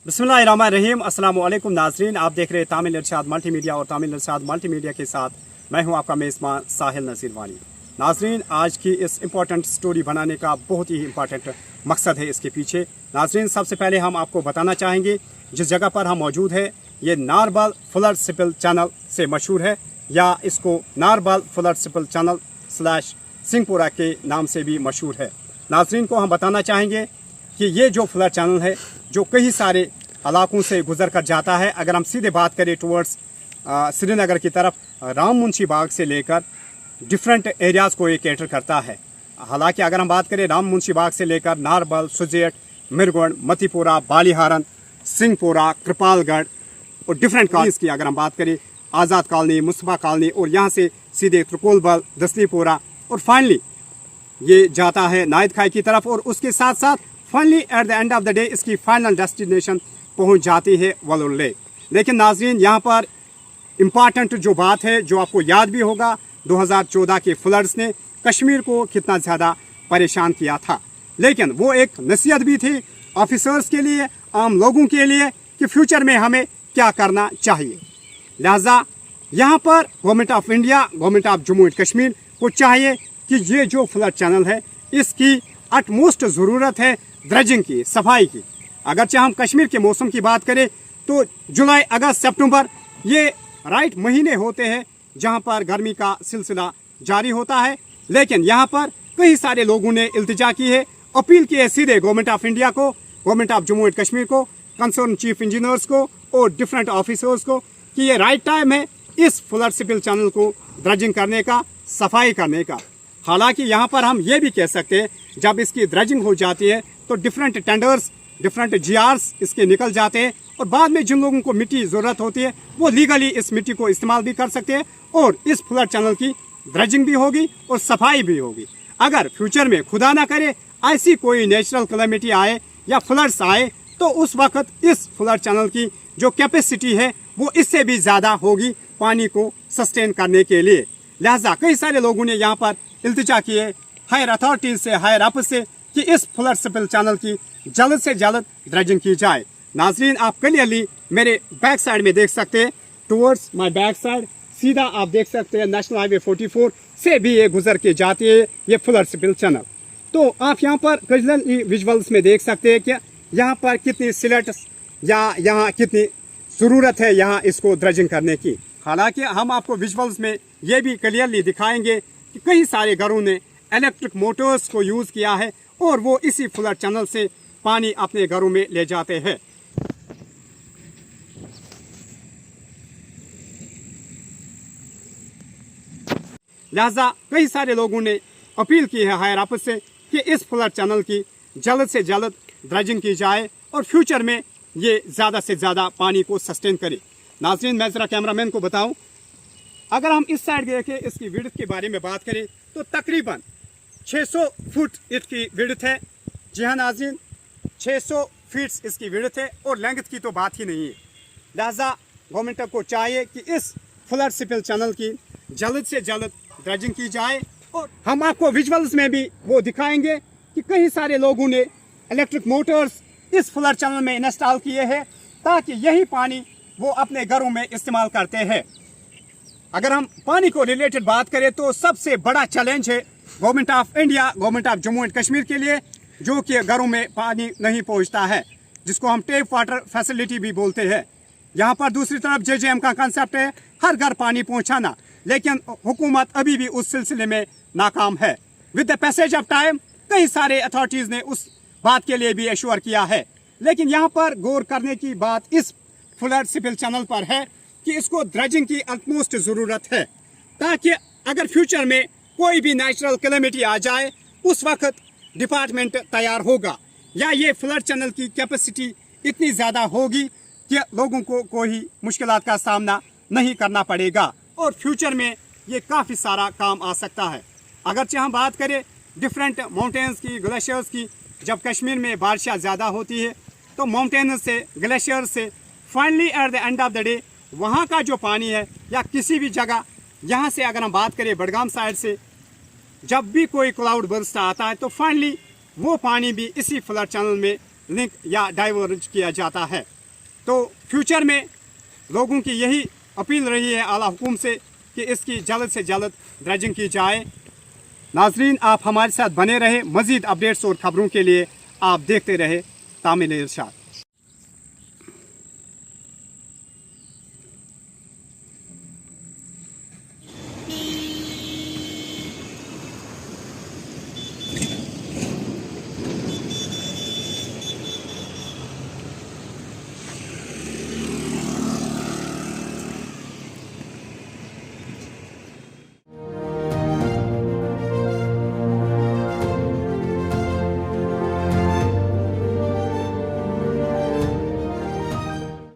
बिस्मिल्लाहिर्रहमानिर्रहीम। अस्सलाम वालेकुम नाज़रीन, आप देख रहे हैं तामिल इरशाद मल्टीमीडिया और तामिल इरशाद मल्टीमीडिया के साथ मैं हूं आपका मेज़बान साहिल नज़ीर वानी। नाज़रीन, आज की इस इम्पॉर्टेंट स्टोरी बनाने का बहुत ही इम्पॉर्टेंट मकसद है इसके पीछे। नाज़रीन, सबसे पहले हम आपको बताना चाहेंगे जिस जगह पर हम मौजूद है ये नारबल फ्लड सिपल चैनल से मशहूर है, या इसको नारबल फ्लड सिपल चैनल / सिंहपुरा के नाम से भी मशहूर है। नाज़रीन को हम बताना चाहेंगे कि ये जो फ्लड चैनल है जो कई सारे इलाकों से गुजर कर जाता है। अगर हम सीधे बात करें टुवर्ड्स श्रीनगर की तरफ, राम मुंशी बाग से लेकर डिफरेंट एरियाज़ को ये कैटर करता है। हालांकि अगर हम बात करें राम मुंशी बाग से लेकर नारबल, सुजेट, मिरगोंड, मतीपुरा, बालीहारन, सिंहपुरा, कृपालगढ़ और डिफरेंट कॉलोनीज़ की अगर हम बात करें, आज़ाद कॉलोनी, मुस्तफ़ा कॉलोनी, और यहाँ से सीधे त्रिकोलबल, दसलीपुरा, और फाइनली ये जाता है नायद खाई की तरफ, और उसके साथ साथ finally at the end of the day इसकी फाइनल डेस्टिनेशन पहुंच जाती है वलुर लेक। लेकिन नाजरीन, यहाँ पर इम्पॉर्टेंट जो बात है, जो आपको याद भी होगा, 2014 के फ्लड्स ने कश्मीर को कितना ज़्यादा परेशान किया था। लेकिन वो एक नसीहत भी थी ऑफिसर्स के लिए, आम लोगों के लिए, कि फ्यूचर में हमें क्या करना चाहिए। लिहाजा यहाँ पर government of India, government of Jammu and Kashmir को चाहिए कि ये जो फ्लड चैनल है इसकी अटमोस्ट ज़रूरत है ड्रेजिंग की, सफाई की। अगरचे हम कश्मीर के मौसम की बात करें तो जुलाई, अगस्त, सितंबर ये राइट महीने होते हैं जहां पर गर्मी का सिलसिला जारी होता है। लेकिन यहां पर कई सारे लोगों ने इल्तिजा की है, अपील की है सीधे गवर्नमेंट ऑफ इंडिया को, government of Jammu and Kashmir को, कंसर्न चीफ इंजीनियर्स को और डिफरेंट ऑफिसर्स को कि ये राइट टाइम है इस फ्लड सिपल चैनल को ड्रेजिंग करने का, सफाई करने का। हालांकि यहाँ पर हम ये भी कह सकते हैं जब इसकी ड्रेजिंग हो जाती है तो डिफरेंट टेंडर्स, डिफरेंट जीआरस इसके निकल जाते हैं, और बाद में जिन लोगों को मिट्टी ज़रूरत होती है वो लीगली इस मिट्टी को इस्तेमाल भी कर सकते हैं, और इस फ्लड चैनल की ड्रेजिंग भी होगी और सफाई भी होगी। अगर फ्यूचर में खुदा ना करे ऐसी कोई नेचुरल कैलेमिटी आए या फ्लड्स आए तो उस वक्त इस फ्लड चैनल की जो कैपेसिटी है वो इससे भी ज़्यादा होगी पानी को सस्टेन करने के लिए। लिहाजा कई सारे लोगों ने यहाँ पर इल्तिजा किए हायर अथॉरिटीज से, हायर अप से, कि इस फ्लड सिपल चैनल की जल्द से जल्द ड्रेजिंग की जाए। नाजरीन, आप क्लियरली मेरे बैक साइड में देख सकते हैं, टुवर्ड्स माय बैक साइड सीधा आप देख सकते हैं नेशनल हाईवे 44 से भी ये गुजर के जाती है ये फ्लड सिपल चैनल। तो आप यहाँ पर क्लियरली विजुअल्स में देख सकते हैं कि यहाँ पर कितनी सिलेट्स या यहाँ कितनी ज़रूरत है यहाँ इसको ड्रेजिंग करने की। हालांकि हम आपको विजुअल्स में ये भी क्लियरली दिखाएंगे कि कई सारे घरों ने इलेक्ट्रिक मोटर्स को यूज़ किया है और वो इसी फ्लड चैनल से पानी अपने घरों में ले जाते हैं। लिहाजा कई सारे लोगों ने अपील की है हायर अप से कि इस फ्लड चैनल की जल्द से जल्द ड्रेजिंग की जाए और फ्यूचर में ये ज़्यादा से ज़्यादा पानी को सस्टेन करे। नाज़रीन, मैं ज़रा कैमरामैन को बताऊं, अगर हम इस साइड देखें इसकी विड्थ के बारे में बात करें तो तकरीबन 600 फुट इसकी विड्थ है। जी हाँ नाज़रीन, 600 फीट इसकी विड्थ है और लेंथ की तो बात ही नहीं है। लिहाजा गवर्नमेंट को चाहिए कि इस फ्लड सिपल चैनल की जल्द से जल्द ड्रेजिंग की जाए, और हम आपको विजुअल्स में भी वो दिखाएंगे कि कई सारे लोगों ने इलेक्ट्रिक मोटर्स इस फ्लड चैनल में इंस्टॉल किए हैं ताकि यही पानी वो अपने घरों में इस्तेमाल करते हैं। अगर हम पानी को रिलेटेड बात करें तो सबसे बड़ा चैलेंज है government of India, government of Jammu and Kashmir के लिए, जो कि घरों में पानी नहीं पहुंचता है, जिसको हम टेप वाटर फैसिलिटी भी बोलते हैं। यहाँ पर दूसरी तरफ JJM का कंसेप्ट है हर घर पानी पहुँचाना, लेकिन हुकूमत अभी भी उस सिलसिले में नाकाम है। With the passage of time कई सारे अथॉरिटीज़ ने उस बात के लिए भी एश्योर किया है, लेकिन यहाँ पर गौर करने की बात इस फ्लड सिपल चैनल पर है कि इसको ड्रेजिंग की अटमोस्ट ज़रूरत है, ताकि अगर फ्यूचर में कोई भी नेचुरल कैलेमिटी आ जाए उस वक्त डिपार्टमेंट तैयार होगा, या ये फ्लड चैनल की कैपेसिटी इतनी ज़्यादा होगी कि लोगों को कोई मुश्किलात का सामना नहीं करना पड़ेगा, और फ्यूचर में ये काफ़ी सारा काम आ सकता है। अगरचे हम बात करें डिफरेंट माउंटेन्स की, ग्लेशियर्स की, जब कश्मीर में बारिशें ज़्यादा होती है तो माउंटेन से, ग्लेशियर से finally at the end of the day वहाँ का जो पानी है, या किसी भी जगह यहाँ से अगर हम बात करें बडगाम साइड से, जब भी कोई क्लाउड बर्स्ट आता है तो फाइनली वो पानी भी इसी फ्लड चैनल में लिंक या डाइवर्ज किया जाता है। तो फ्यूचर में लोगों की यही अपील रही है आला हुकूम से कि इसकी जल्द से जल्द ड्रेजिंग की जाए। नाजरीन, आप हमारे साथ बने रहे। मज़ीद अपडेट्स और ख़बरों के लिए आप देखते रहे तामिल इरशाद।